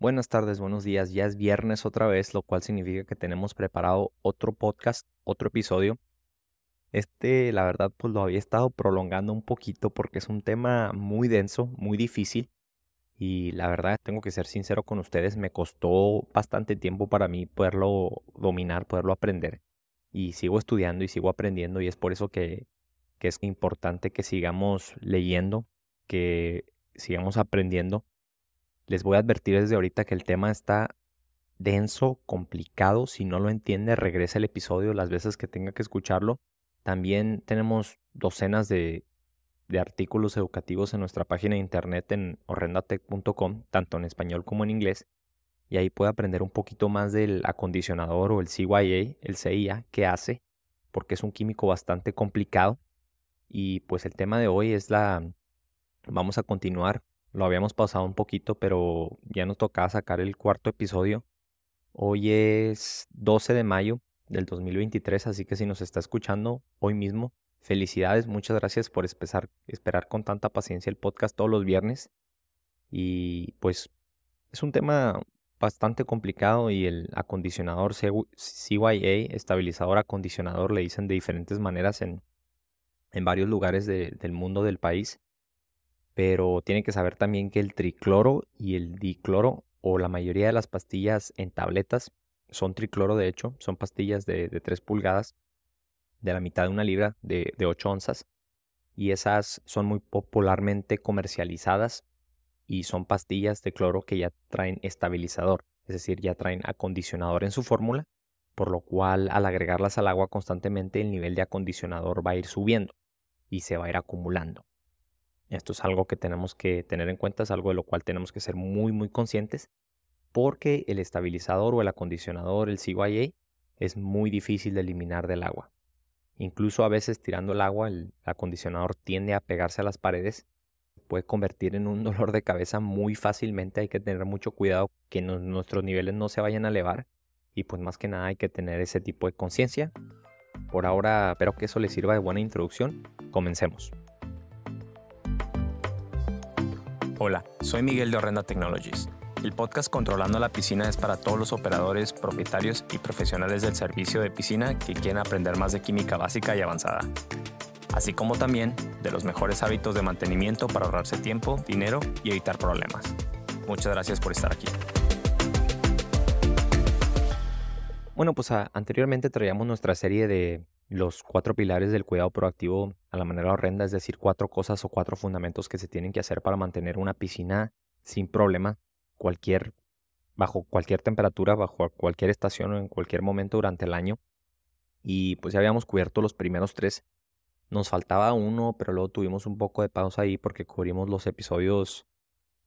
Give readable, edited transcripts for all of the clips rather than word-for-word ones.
Buenas tardes, buenos días. Ya es viernes otra vez, lo cual significa que tenemos preparado otro podcast, otro episodio. La verdad, pues lo había estado prolongando un poquito porque es un tema muy denso, muy difícil. Y la verdad, tengo que ser sincero con ustedes, me costó bastante tiempo para mí poderlo dominar, poderlo aprender. Y sigo estudiando y sigo aprendiendo y es por eso que es importante que sigamos leyendo, que sigamos aprendiendo. Les voy a advertir desde ahorita que el tema está denso, complicado. Si no lo entiende, regresa el episodio las veces que tenga que escucharlo. También tenemos docenas de artículos educativos en nuestra página de internet en horrendatech.com, tanto en español como en inglés. Y ahí puede aprender un poquito más del acondicionador o el CYA, el CIA, qué hace, porque es un químico bastante complicado. Y pues el tema de hoy vamos a continuar. Lo habíamos pasado un poquito, pero ya nos tocaba sacar el cuarto episodio. Hoy es 12 de mayo del 2023, así que si nos está escuchando hoy mismo, felicidades, muchas gracias por esperar con tanta paciencia el podcast todos los viernes. Y pues es un tema bastante complicado y el acondicionador CYA, estabilizador acondicionador, le dicen de diferentes maneras en varios lugares del mundo del país, pero tiene que saber también que el tricloro y el dicloro, o la mayoría de las pastillas en tabletas, son tricloro de hecho, son pastillas de 3 pulgadas, de la mitad de una libra, de 8 onzas, y esas son muy popularmente comercializadas y son pastillas de cloro que ya traen estabilizador, es decir, ya traen acondicionador en su fórmula, por lo cual al agregarlas al agua constantemente el nivel de acondicionador va a ir subiendo y se va a ir acumulando. Esto es algo que tenemos que tener en cuenta, es algo de lo cual tenemos que ser muy, muy conscientes, porque el estabilizador o el acondicionador, el CYA, es muy difícil de eliminar del agua. Incluso a veces tirando el agua, el acondicionador tiende a pegarse a las paredes, puede convertir en un dolor de cabeza muy fácilmente. Hay que tener mucho cuidado que nuestros niveles no se vayan a elevar y pues más que nada hay que tener ese tipo de conciencia. Por ahora espero que eso les sirva de buena introducción. Comencemos. Hola, soy Miguel de Horrenda Technologies. El podcast Controlando la Piscina es para todos los operadores, propietarios y profesionales del servicio de piscina que quieren aprender más de química básica y avanzada, así como también de los mejores hábitos de mantenimiento para ahorrarse tiempo, dinero y evitar problemas. Muchas gracias por estar aquí. Bueno, pues anteriormente traíamos nuestra serie de los 4 pilares del cuidado proactivo a la manera horrenda, es decir, 4 cosas o 4 fundamentos que se tienen que hacer para mantener una piscina sin problema, bajo cualquier temperatura, bajo cualquier estación o en cualquier momento durante el año. Y pues ya habíamos cubierto los primeros 3. Nos faltaba uno, pero luego tuvimos un poco de pausa ahí porque cubrimos los episodios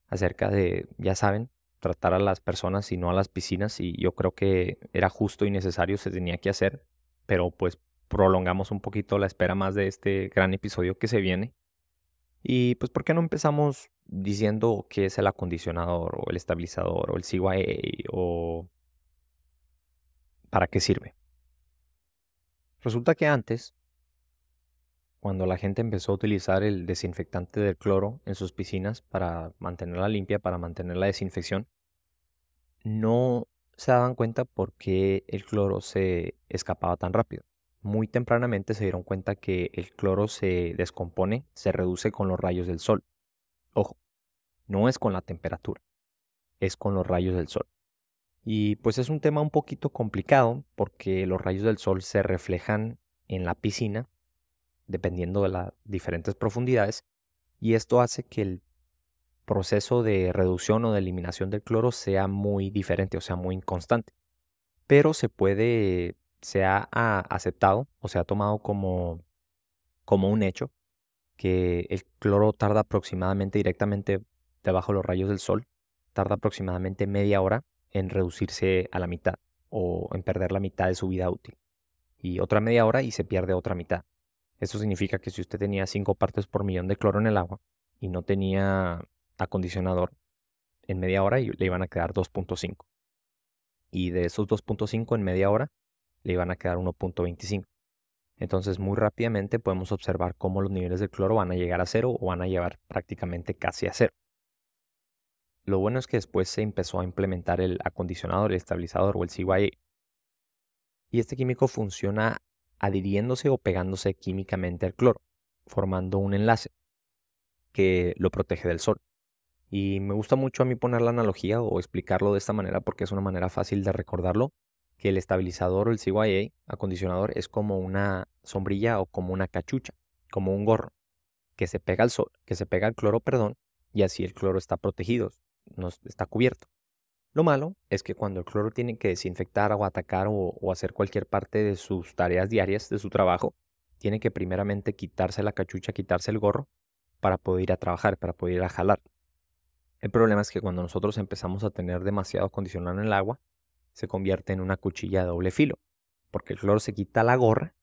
acerca de, ya saben, tratar a las personas y no a las piscinas, y yo creo que era justo y necesario, se tenía que hacer, pero pues prolongamos un poquito la espera más de este gran episodio que se viene. Y pues, ¿por qué no empezamos diciendo qué es el acondicionador o el estabilizador o el CYA o para qué sirve? Resulta que antes, cuando la gente empezó a utilizar el desinfectante del cloro en sus piscinas para mantenerla limpia, para mantener la desinfección, no se daban cuenta por qué el cloro se escapaba tan rápido. Muy tempranamente se dieron cuenta que el cloro se descompone, se reduce con los rayos del sol. Ojo, no es con la temperatura, es con los rayos del sol. Y pues es un tema un poquito complicado porque los rayos del sol se reflejan en la piscina dependiendo de las diferentes profundidades, y esto hace que el proceso de reducción o de eliminación del cloro sea muy diferente, o sea, muy inconstante. Pero se ha aceptado o se ha tomado como un hecho que el cloro tarda aproximadamente directamente debajo de los rayos del sol, tarda aproximadamente media hora en reducirse a la mitad o en perder la mitad de su vida útil. Y otra media hora y se pierde otra mitad. Eso significa que si usted tenía 5 partes por millón de cloro en el agua y no tenía acondicionador, en media hora le iban a quedar 2.5. Y de esos 2.5 en media hora le iban a quedar 1.25. Entonces muy rápidamente podemos observar cómo los niveles de cloro van a llegar a cero o van a llevar prácticamente casi a cero. Lo bueno es que después se empezó a implementar el acondicionador, el estabilizador o el CYA. Y este químico funciona adhiriéndose o pegándose químicamente al cloro, formando un enlace que lo protege del sol. Y me gusta mucho a mí poner la analogía o explicarlo de esta manera porque es una manera fácil de recordarlo, que el estabilizador o el CYA, acondicionador, es como una sombrilla o como una cachucha, como un gorro, que se pega al sol, que se pega al cloro, perdón, y así el cloro está protegido, está cubierto. Lo malo es que cuando el cloro tiene que desinfectar o atacar o hacer cualquier parte de sus tareas diarias, de su trabajo, tiene que primeramente quitarse la cachucha, quitarse el gorro para poder ir a trabajar, para poder ir a jalar. El problema es que cuando nosotros empezamos a tener demasiado acondicionado en el agua, se convierte en una cuchilla de doble filo, porque el cloro se quita la gorra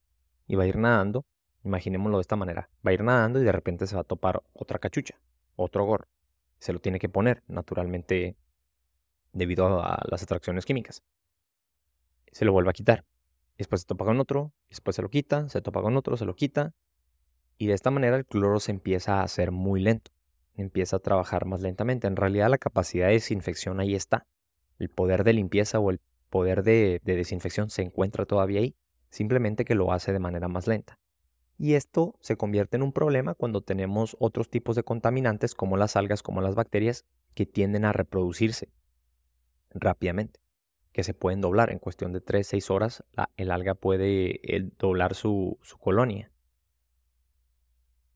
y va a ir nadando. Imaginémoslo de esta manera, va a ir nadando y de repente se va a topar otra cachucha, otro gorro. Se lo tiene que poner, naturalmente, debido a las atracciones químicas. Se lo vuelve a quitar. Después se topa con otro, después se lo quita, se topa con otro, se lo quita. Y de esta manera el cloro se empieza a hacer muy lento. Empieza a trabajar más lentamente. En realidad la capacidad de desinfección ahí está. El poder de limpieza o el poder de desinfección se encuentra todavía ahí. Simplemente que lo hace de manera más lenta. Y esto se convierte en un problema cuando tenemos otros tipos de contaminantes como las algas, como las bacterias, que tienden a reproducirse rápidamente, que se pueden doblar en cuestión de 3-6 horas. El alga puede doblar su colonia,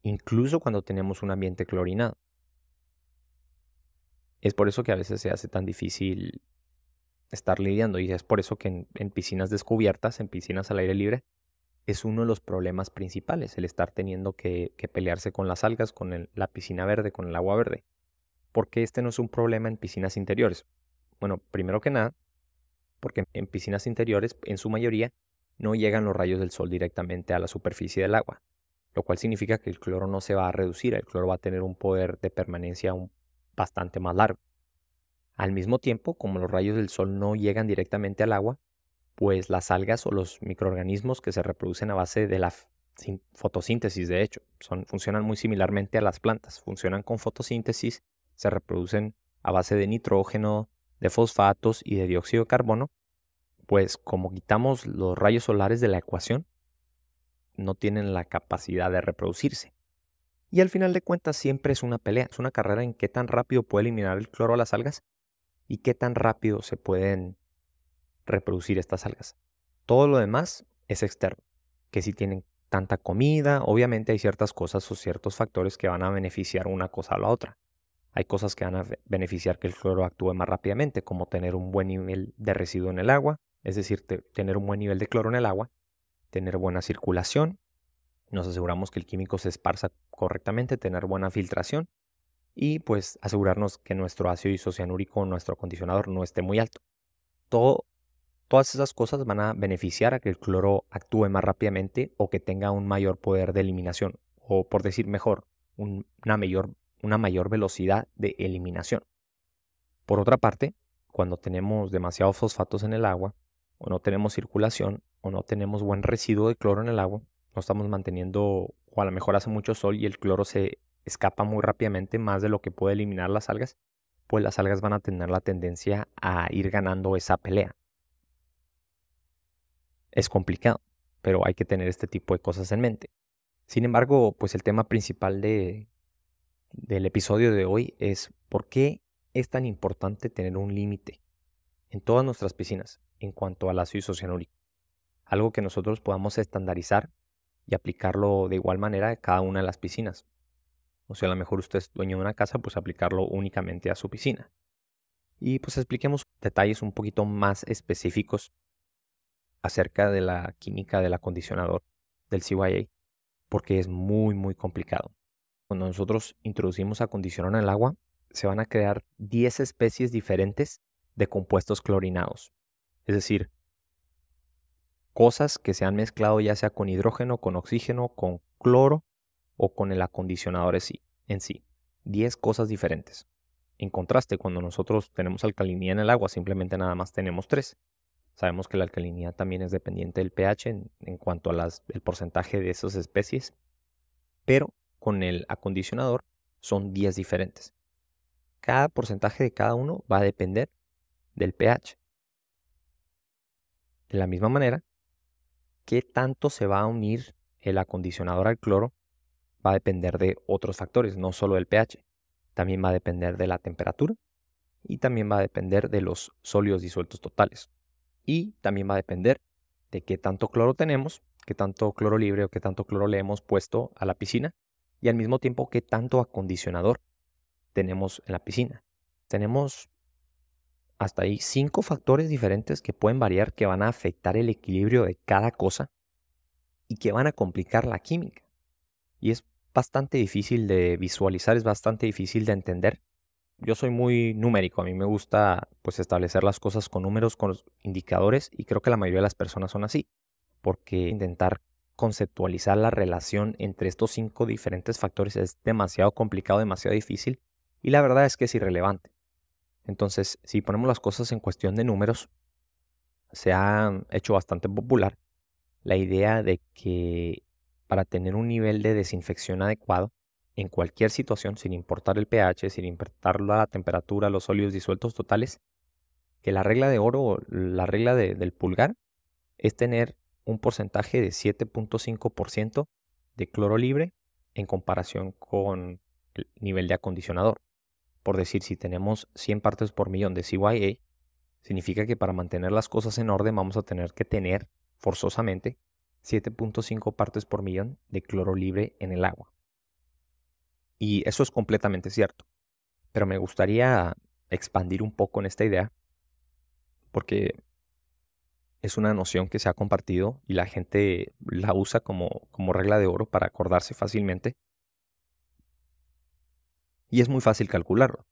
incluso cuando tenemos un ambiente clorinado. Es por eso que a veces se hace tan difícil estar lidiando y es por eso que en piscinas descubiertas, en piscinas al aire libre, es uno de los problemas principales, el estar teniendo que pelearse con las algas, con la piscina verde, con el agua verde. ¿Por qué este no es un problema en piscinas interiores? Bueno, primero que nada, porque en piscinas interiores, en su mayoría, no llegan los rayos del sol directamente a la superficie del agua, lo cual significa que el cloro no se va a reducir, el cloro va a tener un poder de permanencia bastante más largo. Al mismo tiempo, como los rayos del sol no llegan directamente al agua, pues las algas o los microorganismos que se reproducen a base de la fotosíntesis, de hecho, funcionan muy similarmente a las plantas, funcionan con fotosíntesis, se reproducen a base de nitrógeno, de fosfatos y de dióxido de carbono. Pues como quitamos los rayos solares de la ecuación, no tienen la capacidad de reproducirse. Y al final de cuentas siempre es una pelea, es una carrera en qué tan rápido puede eliminar el cloro a las algas y qué tan rápido se pueden reproducir estas algas. Todo lo demás es externo, que si tienen tanta comida, obviamente hay ciertas cosas o ciertos factores que van a beneficiar una cosa a la otra. Hay cosas que van a beneficiar que el cloro actúe más rápidamente, como tener un buen nivel de residuo en el agua, es decir, tener un buen nivel de cloro en el agua, tener buena circulación, nos aseguramos que el químico se esparza correctamente, tener buena filtración y pues asegurarnos que nuestro ácido isocianúrico o nuestro acondicionador no esté muy alto. Todas esas cosas van a beneficiar a que el cloro actúe más rápidamente o que tenga un mayor poder de eliminación, o por decir mejor, una mayor velocidad de eliminación. Por otra parte, cuando tenemos demasiados fosfatos en el agua, o no tenemos circulación, o no tenemos buen residuo de cloro en el agua, no estamos manteniendo, o a lo mejor hace mucho sol y el cloro se escapa muy rápidamente, más de lo que puede eliminar las algas, pues las algas van a tener la tendencia a ir ganando esa pelea. Es complicado, pero hay que tener este tipo de cosas en mente. Sin embargo, pues el tema principal del episodio de hoy es por qué es tan importante tener un límite en todas nuestras piscinas en cuanto al ácido isocianúrico. Algo que nosotros podamos estandarizar y aplicarlo de igual manera a cada una de las piscinas. O sea, a lo mejor usted es dueño de una casa, pues aplicarlo únicamente a su piscina. Y pues expliquemos detalles un poquito más específicos acerca de la química del acondicionador del CYA, porque es muy, muy complicado. Cuando nosotros introducimos acondicionador en el agua, se van a crear 10 especies diferentes de compuestos clorinados. Es decir, cosas que se han mezclado ya sea con hidrógeno, con oxígeno, con cloro o con el acondicionador en sí. 10 cosas diferentes. En contraste, cuando nosotros tenemos alcalinidad en el agua, simplemente nada más tenemos 3. Sabemos que la alcalinidad también es dependiente del pH en cuanto al porcentaje de esas especies, pero con el acondicionador son 10 diferentes. cada porcentaje de cada uno va a depender del pH. De la misma manera, qué tanto se va a unir el acondicionador al cloro va a depender de otros factores, no solo del pH. También va a depender de la temperatura y también va a depender de los sólidos disueltos totales. Y también va a depender de qué tanto cloro tenemos, qué tanto cloro libre o qué tanto cloro le hemos puesto a la piscina y al mismo tiempo qué tanto acondicionador tenemos en la piscina. Tenemos hasta ahí 5 factores diferentes que pueden variar, que van a afectar el equilibrio de cada cosa y que van a complicar la química. Y es bastante difícil de visualizar, es bastante difícil de entender. Yo soy muy numérico, a mí me gusta pues establecer las cosas con números, con los indicadores, y creo que la mayoría de las personas son así, porque intentar conceptualizar la relación entre estos 5 diferentes factores es demasiado complicado, demasiado difícil, y la verdad es que es irrelevante. Entonces, si ponemos las cosas en cuestión de números, se ha hecho bastante popular la idea de que para tener un nivel de desinfección adecuado en cualquier situación, sin importar el pH, sin importar la temperatura, los sólidos disueltos totales, que la regla de oro o la regla del pulgar es tener un porcentaje de 7.5% de cloro libre en comparación con el nivel de acondicionador. Por decir, si tenemos 100 partes por millón de CYA, significa que para mantener las cosas en orden vamos a tener que tener forzosamente 7.5 partes por millón de cloro libre en el agua. Y eso es completamente cierto. Pero me gustaría expandir un poco en esta idea porque es una noción que se ha compartido y la gente la usa como regla de oro para acordarse fácilmente. Y es muy fácil calcularlo,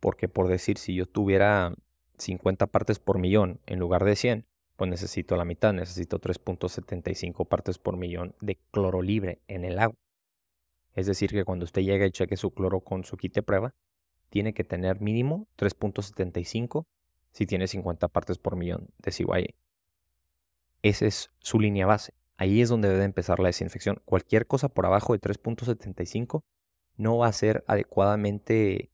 porque por decir, si yo tuviera 50 partes por millón en lugar de 100, pues necesito la mitad, necesito 3.75 partes por millón de cloro libre en el agua. Es decir, que cuando usted llega y cheque su cloro con su kit de prueba, tiene que tener mínimo 3.75 si tiene 50 partes por millón de CYA. Esa es su línea base. Ahí es donde debe empezar la desinfección. Cualquier cosa por abajo de 3.75 no va a ser adecuadamente,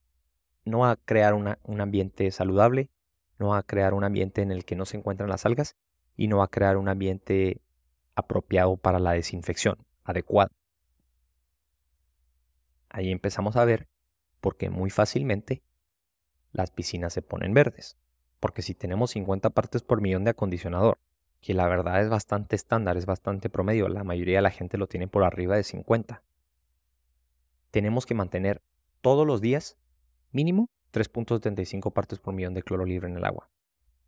no va a crear un ambiente saludable, no va a crear un ambiente en el que no se encuentran las algas y no va a crear un ambiente apropiado para la desinfección, adecuado. Ahí empezamos a ver por qué muy fácilmente las piscinas se ponen verdes. Porque si tenemos 50 partes por millón de acondicionador, que la verdad es bastante estándar, es bastante promedio, la mayoría de la gente lo tiene por arriba de 50. Tenemos que mantener todos los días mínimo 3.75 partes por millón de cloro libre en el agua.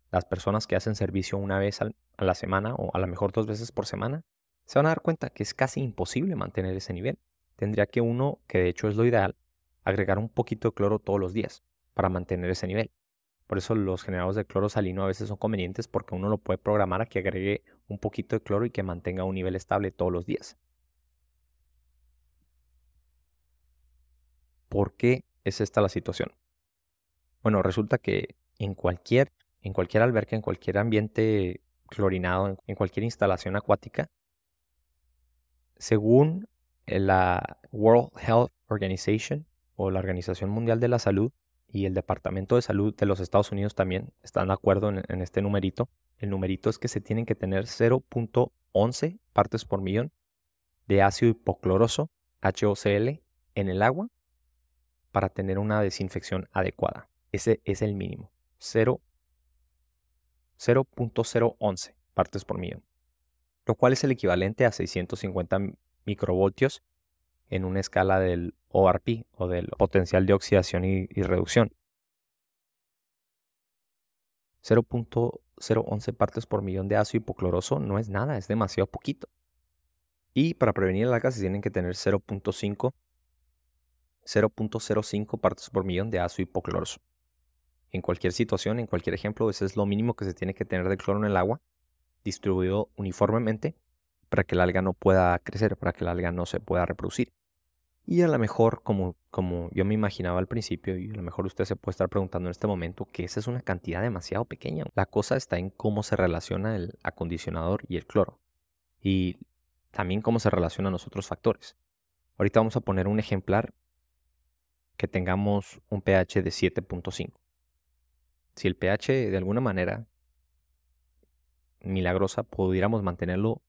Las personas que hacen servicio una vez a la semana o a lo mejor 2 veces por semana, se van a dar cuenta que es casi imposible mantener ese nivel. Tendría que uno, que de hecho es lo ideal, agregar un poquito de cloro todos los días para mantener ese nivel. Por eso los generadores de cloro salino a veces son convenientes, porque uno lo puede programar a que agregue un poquito de cloro y que mantenga un nivel estable todos los días. ¿Por qué es esta la situación? Bueno, resulta que en cualquier alberca, en cualquier ambiente clorinado, en cualquier instalación acuática, según la World Health Organization o la Organización Mundial de la Salud y el Departamento de Salud de los Estados Unidos también están de acuerdo en este numerito. El numerito es que se tienen que tener 0.11 partes por millón de ácido hipocloroso, HOCl, en el agua para tener una desinfección adecuada. Ese es el mínimo. 0.011 partes por millón, lo cual es el equivalente a 650 microvoltios en una escala del ORP o del potencial de oxidación y reducción. 0.011 partes por millón de ácido hipocloroso no es nada, es demasiado poquito. Y para prevenir el alga se tienen que tener 0.05 partes por millón de ácido hipocloroso. En cualquier situación, en cualquier ejemplo, ese es lo mínimo que se tiene que tener de cloro en el agua, distribuido uniformemente para que el alga no pueda crecer, para que el alga no se pueda reproducir. Y a lo mejor, como yo me imaginaba al principio, y a lo mejor usted se puede estar preguntando en este momento, que esa es una cantidad demasiado pequeña. La cosa está en cómo se relaciona el acondicionador y el cloro. Y también cómo se relacionan los otros factores. Ahorita vamos a poner un ejemplar que tengamos un pH de 7.5. Si el pH de alguna manera milagrosa pudiéramos mantenerlo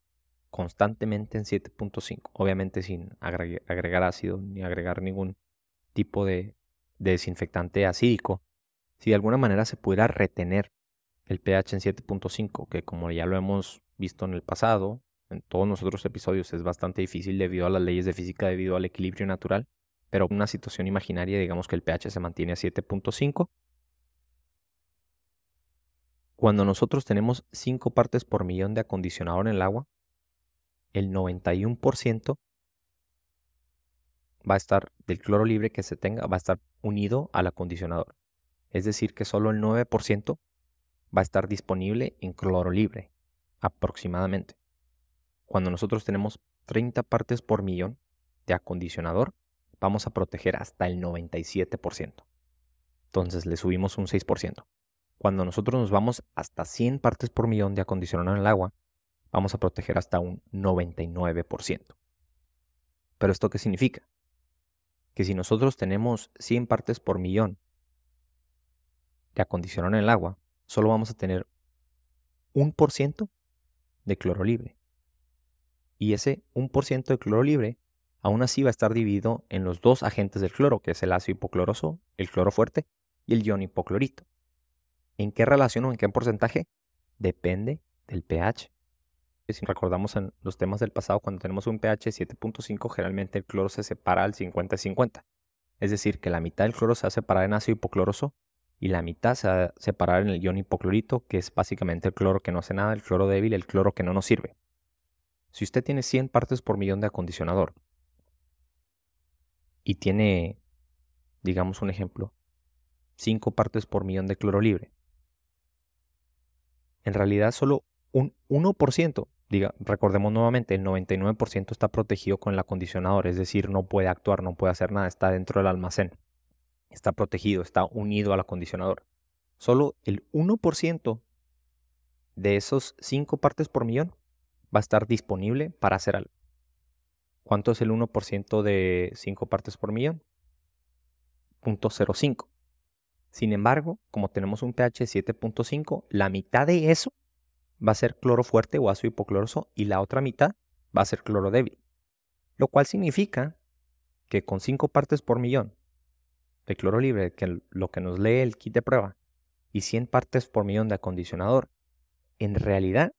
constantemente en 7.5, obviamente sin agregar ácido ni agregar ningún tipo de desinfectante acídico, si de alguna manera se pudiera retener el pH en 7.5, que como ya lo hemos visto en el pasado, en todos nuestros episodios es bastante difícil debido a las leyes de física, debido al equilibrio natural, pero en una situación imaginaria, digamos que el pH se mantiene a 7.5. Cuando nosotros tenemos 5 partes por millón de acondicionador en el agua, el 91% va a estar del cloro libre que se tenga, va a estar unido al acondicionador. Es decir, que solo el 9% va a estar disponible en cloro libre, aproximadamente. Cuando nosotros tenemos 30 partes por millón de acondicionador, vamos a proteger hasta el 97%. Entonces le subimos un 6%. Cuando nosotros nos vamos hasta 100 partes por millón de acondicionador en el agua, vamos a proteger hasta un 99%. ¿Pero esto qué significa? Que si nosotros tenemos 100 partes por millón de acondicionador en el agua, solo vamos a tener 1% de cloro libre. Y ese 1% de cloro libre aún así va a estar dividido en los dos agentes del cloro, que es el ácido hipocloroso, el cloro fuerte, y el ion hipoclorito. ¿En qué relación o en qué porcentaje? Depende del pH. Si recordamos en los temas del pasado, cuando tenemos un pH 7.5, generalmente el cloro se separa al 50-50. Es decir, que la mitad del cloro se va a separar en ácido hipocloroso y la mitad se va a separar en el ion hipoclorito, que es básicamente el cloro que no hace nada, el cloro débil, el cloro que no nos sirve. Si usted tiene 100 partes por millón de acondicionador y tiene, digamos un ejemplo, 5 partes por millón de cloro libre, en realidad solo un 1%, recordemos nuevamente, el 99% está protegido con el acondicionador, es decir, no puede actuar, no puede hacer nada, está dentro del almacén, está protegido, está unido al acondicionador. Solo el 1% de esos 5 partes por millón va a estar disponible para hacer algo. ¿Cuánto es el 1% de 5 partes por millón? 0.05. Sin embargo, como tenemos un pH 7.5, la mitad de eso va a ser cloro fuerte o ácido hipocloroso y la otra mitad va a ser cloro débil. Lo cual significa que con 5 partes por millón de cloro libre, que lo que nos lee el kit de prueba, y 100 partes por millón de acondicionador, en realidad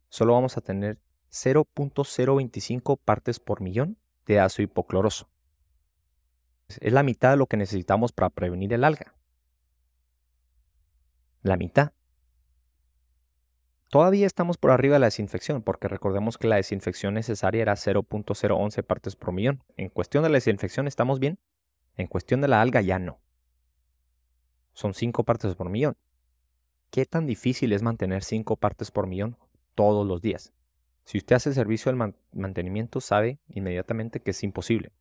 solo vamos a tener 0.025 partes por millón de ácido hipocloroso. Es la mitad de lo que necesitamos para prevenir el alga. La mitad. Todavía estamos por arriba de la desinfección, porque recordemos que la desinfección necesaria era 0.011 partes por millón. En cuestión de la desinfección estamos bien, en cuestión de la alga ya no. Son 5 partes por millón. ¿Qué tan difícil es mantener 5 partes por millón todos los días? Si usted hace servicio del mantenimiento, sabe inmediatamente que es imposible.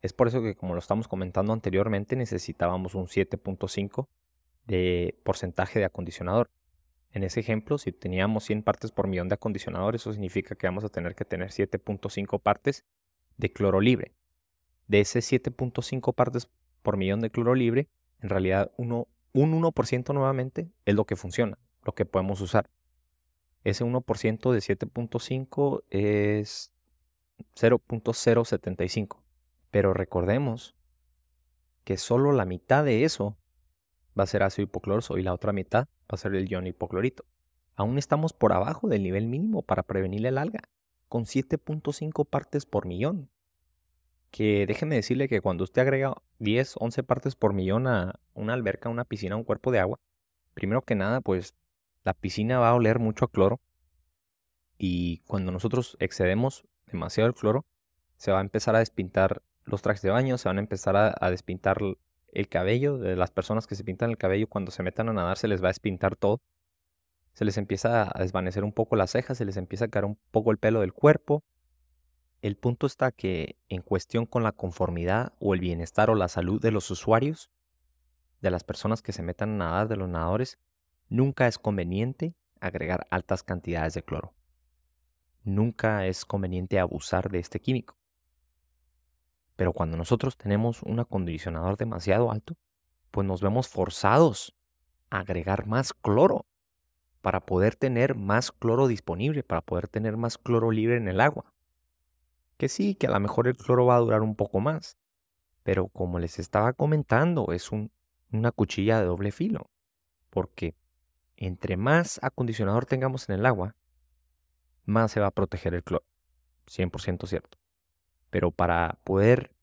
Es por eso que, como lo estamos comentando anteriormente, necesitábamos un 7.5 de porcentaje de acondicionador. En ese ejemplo, si teníamos 100 partes por millón de acondicionador, eso significa que vamos a tener que tener 7.5 partes de cloro libre. De ese 7.5 partes por millón de cloro libre, en realidad un 1% nuevamente es lo que funciona, lo que podemos usar. Ese 1% de 7.5 es 0.075. Pero recordemos que solo la mitad de eso va a ser ácido hipocloroso y la otra mitad va a ser el ion hipoclorito. Aún estamos por abajo del nivel mínimo para prevenir el alga, con 7.5 partes por millón. Que déjeme decirle que cuando usted agrega 10, 11 partes por millón a una alberca, una piscina, un cuerpo de agua, primero que nada, pues la piscina va a oler mucho a cloro. Y cuando nosotros excedemos demasiado el cloro, se va a empezar a despintar los trajes de baño, se van a empezar a despintar el cabello de las personas que se pintan el cabello. Cuando se metan a nadar se les va a despintar todo. Se les empieza a desvanecer un poco las cejas, se les empieza a caer un poco el pelo del cuerpo. El punto está que en cuestión con la conformidad o el bienestar o la salud de los usuarios, de las personas que se metan a nadar, de los nadadores, nunca es conveniente agregar altas cantidades de cloro. Nunca es conveniente abusar de este químico. Pero cuando nosotros tenemos un acondicionador demasiado alto, pues nos vemos forzados a agregar más cloro para poder tener más cloro disponible, para poder tener más cloro libre en el agua. Que sí, que a lo mejor el cloro va a durar un poco más, pero como les estaba comentando, es una cuchilla de doble filo, porque entre más acondicionador tengamos en el agua, más se va a proteger el cloro. 100% cierto. Pero para poder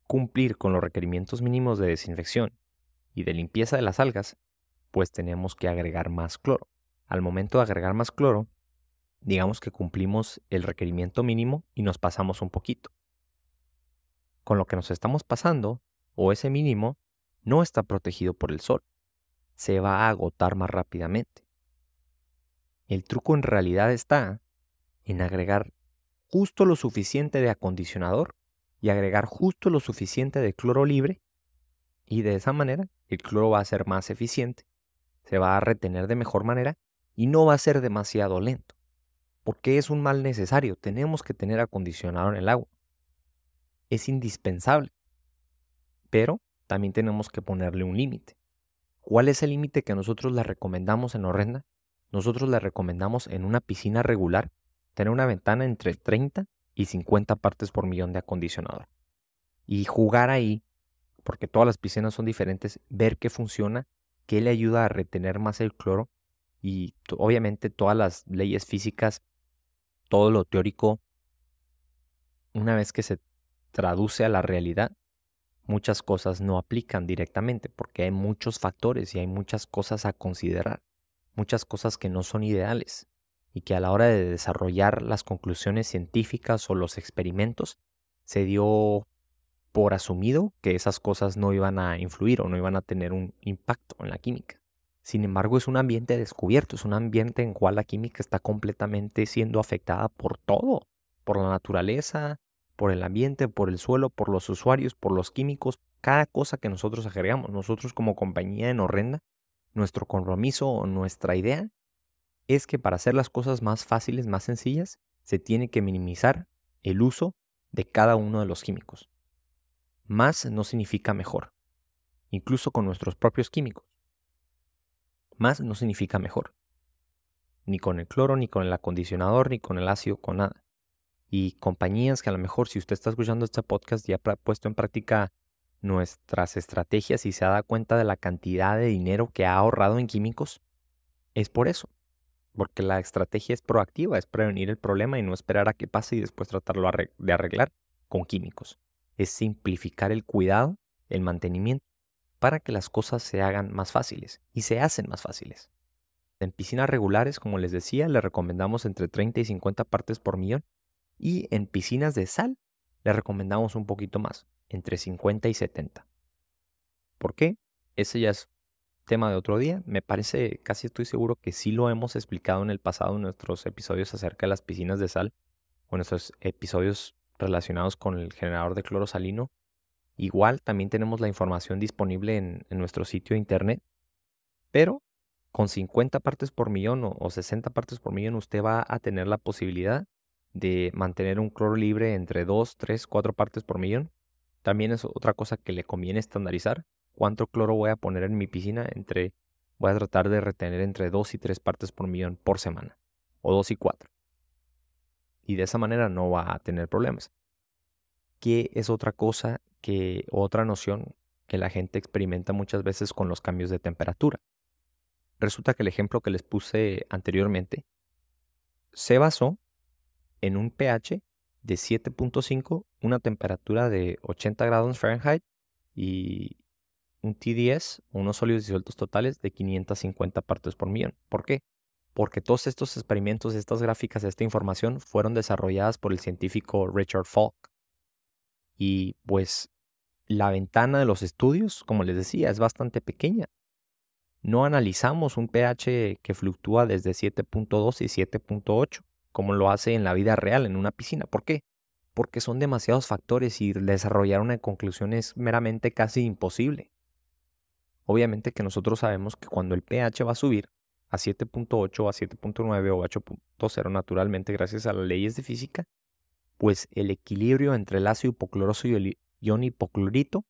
cumplir con los requerimientos mínimos de desinfección y de limpieza de las algas, pues tenemos que agregar más cloro. Al momento de agregar más cloro, digamos que cumplimos el requerimiento mínimo y nos pasamos un poquito. Con lo que nos estamos pasando, o ese mínimo, no está protegido por el sol. Se va a agotar más rápidamente. El truco en realidad está en agregar justo lo suficiente de acondicionador y agregar justo lo suficiente de cloro libre, y de esa manera el cloro va a ser más eficiente, se va a retener de mejor manera y no va a ser demasiado lento, porque es un mal necesario. Tenemos que tener acondicionador en el agua. Es indispensable, pero también tenemos que ponerle un límite. ¿Cuál es el límite que nosotros le recomendamos en Horrenda? Nosotros le recomendamos en una piscina regular tener una ventana entre 30 y 50 partes por millón de acondicionador. Y jugar ahí, porque todas las piscinas son diferentes, ver qué funciona, qué le ayuda a retener más el cloro y obviamente todas las leyes físicas, todo lo teórico, una vez que se traduce a la realidad, muchas cosas no aplican directamente porque hay muchos factores y hay muchas cosas a considerar, muchas cosas que no son ideales y que a la hora de desarrollar las conclusiones científicas o los experimentos se dio por asumido que esas cosas no iban a influir o no iban a tener un impacto en la química. Sin embargo, es un ambiente descubierto, es un ambiente en el cual la química está completamente siendo afectada por todo, por la naturaleza, por el ambiente, por el suelo, por los usuarios, por los químicos, cada cosa que nosotros agregamos. Nosotros como compañía en Horrenda, nuestro compromiso o nuestra idea es que para hacer las cosas más fáciles, más sencillas, se tiene que minimizar el uso de cada uno de los químicos. Más no significa mejor, incluso con nuestros propios químicos. Más no significa mejor, ni con el cloro, ni con el acondicionador, ni con el ácido, con nada. Y compañías que a lo mejor si usted está escuchando este podcast ya ha puesto en práctica nuestras estrategias y se ha dado cuenta de la cantidad de dinero que ha ahorrado en químicos, es por eso. Porque la estrategia es proactiva, es prevenir el problema y no esperar a que pase y después tratarlo de arreglar con químicos. Es simplificar el cuidado, el mantenimiento, para que las cosas se hagan más fáciles y se hacen más fáciles. En piscinas regulares, como les decía, le recomendamos entre 30 y 50 partes por millón. Y en piscinas de sal le recomendamos un poquito más, entre 50 y 70. ¿Por qué? Ese ya es tema de otro día. Me parece, casi estoy seguro que sí lo hemos explicado en el pasado en nuestros episodios acerca de las piscinas de sal o nuestros episodios relacionados con el generador de cloro salino. Igual también tenemos la información disponible en nuestro sitio de internet, pero con 50 partes por millón o 60 partes por millón usted va a tener la posibilidad de mantener un cloro libre entre 2, 3, 4 partes por millón. También es otra cosa que le conviene estandarizar. ¿Cuánto cloro voy a poner en mi piscina? Voy a tratar de retener entre 2 y 3 partes por millón por semana. O 2 y 4. Y de esa manera no va a tener problemas. ¿Qué es otra cosa otra noción que la gente experimenta muchas veces con los cambios de temperatura? Resulta que el ejemplo que les puse anteriormente se basó en un pH de 7.5, una temperatura de 80 grados Fahrenheit y un TDS, unos sólidos disueltos totales de 550 partes por millón. ¿Por qué? Porque todos estos experimentos, estas gráficas, esta información fueron desarrolladas por el científico Richard Falk. Y pues la ventana de los estudios, como les decía, es bastante pequeña. No analizamos un pH que fluctúa desde 7.2 y 7.8, como lo hace en la vida real, en una piscina. ¿Por qué? Porque son demasiados factores y desarrollar una conclusión es meramente casi imposible. Obviamente que nosotros sabemos que cuando el pH va a subir a 7.8, a 7.9 o a 8.0 naturalmente gracias a las leyes de física, pues el equilibrio entre el ácido hipocloroso y ion hipoclorito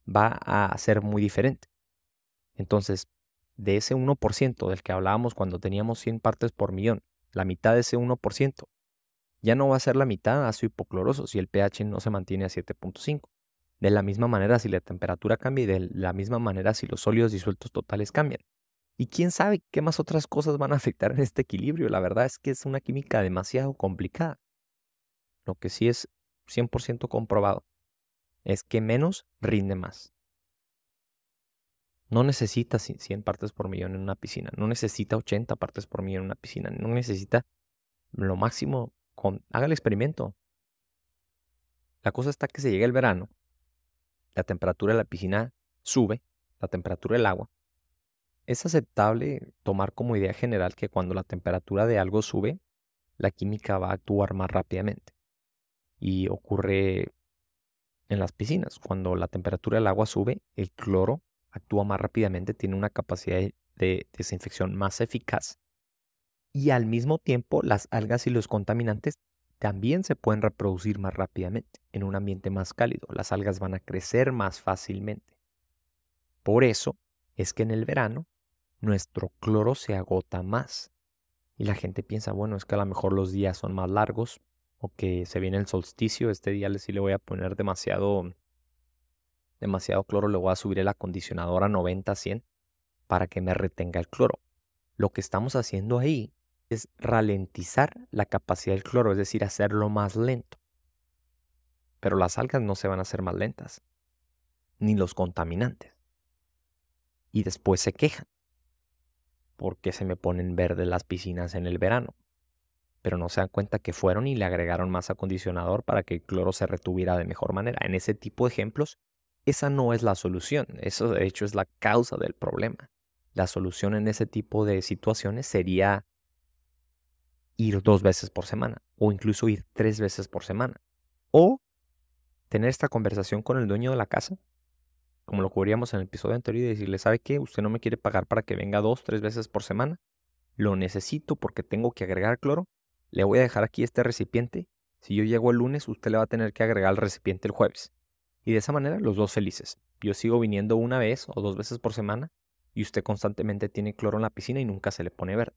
va a ser muy diferente. Entonces, de ese 1% del que hablábamos cuando teníamos 100 partes por millón, la mitad de ese 1% ya no va a ser la mitad ácido hipocloroso si el pH no se mantiene a 7.5. De la misma manera si la temperatura cambia y de la misma manera si los sólidos disueltos totales cambian. Y quién sabe qué más otras cosas van a afectar en este equilibrio. La verdad es que es una química demasiado complicada. Lo que sí es 100% comprobado es que menos rinde más. No necesita 100 partes por millón en una piscina. No necesita 80 partes por millón en una piscina. No necesita lo máximo. Haga el experimento. La cosa está que se llega el verano. La temperatura de la piscina sube. La temperatura del agua. Es aceptable tomar como idea general que cuando la temperatura de algo sube, la química va a actuar más rápidamente. Y ocurre en las piscinas. Cuando la temperatura del agua sube, el cloro actúa más rápidamente, tiene una capacidad de desinfección más eficaz. Y al mismo tiempo, las algas y los contaminantes también se pueden reproducir más rápidamente en un ambiente más cálido. Las algas van a crecer más fácilmente. Por eso es que en el verano nuestro cloro se agota más. Y la gente piensa, bueno, es que a lo mejor los días son más largos o que se viene el solsticio. Este día sí le voy a poner demasiado cloro, le voy a subir el acondicionador a 90, 100 para que me retenga el cloro. Lo que estamos haciendo ahí es ralentizar la capacidad del cloro, es decir, hacerlo más lento. Pero las algas no se van a hacer más lentas, ni los contaminantes. Y después se quejan porque se me ponen verdes las piscinas en el verano. Pero no se dan cuenta que fueron y le agregaron más acondicionador para que el cloro se retuviera de mejor manera. En ese tipo de ejemplos, esa no es la solución. Eso de hecho es la causa del problema. La solución en ese tipo de situaciones sería ir 2 veces por semana o incluso ir 3 veces por semana. O tener esta conversación con el dueño de la casa, como lo cubríamos en el episodio anterior, y decirle, ¿sabe qué? Usted no me quiere pagar para que venga 2, 3 veces por semana. Lo necesito porque tengo que agregar cloro. Le voy a dejar aquí este recipiente. Si yo llego el lunes, usted le va a tener que agregar el recipiente el jueves. Y de esa manera, los dos felices. Yo sigo viniendo 1 vez o 2 veces por semana y usted constantemente tiene cloro en la piscina y nunca se le pone verde.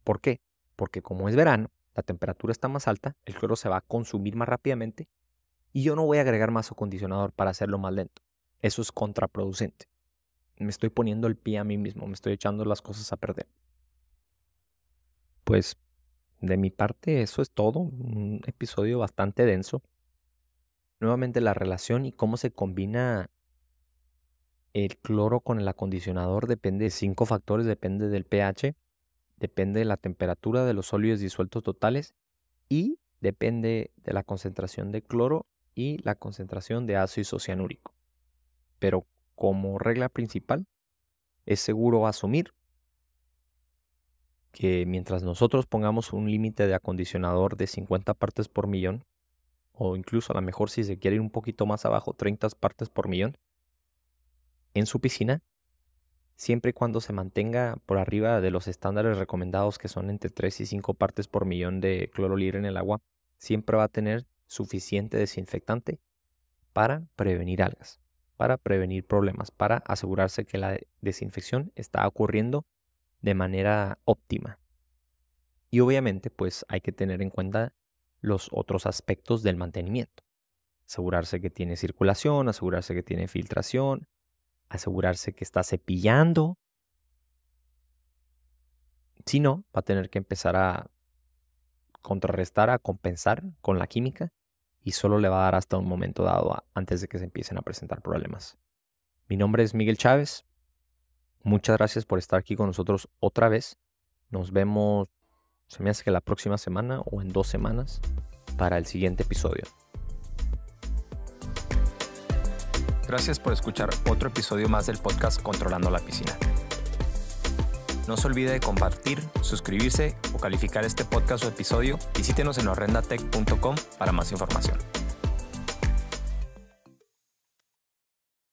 ¿Por qué? Porque como es verano, la temperatura está más alta, el cloro se va a consumir más rápidamente y yo no voy a agregar más acondicionador para hacerlo más lento. Eso es contraproducente. Me estoy poniendo el pie a mí mismo, me estoy echando las cosas a perder. Pues de mi parte eso es todo, un episodio bastante denso. Nuevamente la relación y cómo se combina el cloro con el acondicionador depende de 5 factores, depende del pH, depende de la temperatura de los sólidos disueltos totales y depende de la concentración de cloro y la concentración de ácido isocianúrico. Pero como regla principal es seguro asumir que mientras nosotros pongamos un límite de acondicionador de 50 partes por millón, o incluso a lo mejor si se quiere ir un poquito más abajo, 30 partes por millón, en su piscina, siempre y cuando se mantenga por arriba de los estándares recomendados que son entre 3 y 5 partes por millón de cloro libre en el agua, siempre va a tener suficiente desinfectante para prevenir algas, para prevenir problemas, para asegurarse que la desinfección está ocurriendo de manera óptima. Y obviamente pues hay que tener en cuenta los otros aspectos del mantenimiento. Asegurarse que tiene circulación, asegurarse que tiene filtración, asegurarse que está cepillando. Si no, va a tener que empezar a contrarrestar, a compensar con la química y solo le va a dar hasta un momento dado antes de que se empiecen a presentar problemas. Mi nombre es Miguel Chávez. Muchas gracias por estar aquí con nosotros otra vez. Nos vemos, se me hace que la próxima semana o en 2 semanas para el siguiente episodio. Gracias por escuchar otro episodio más del podcast Controlando la Piscina. No se olvide de compartir, suscribirse o calificar este podcast o episodio. Visítenos en horrendatech.com para más información.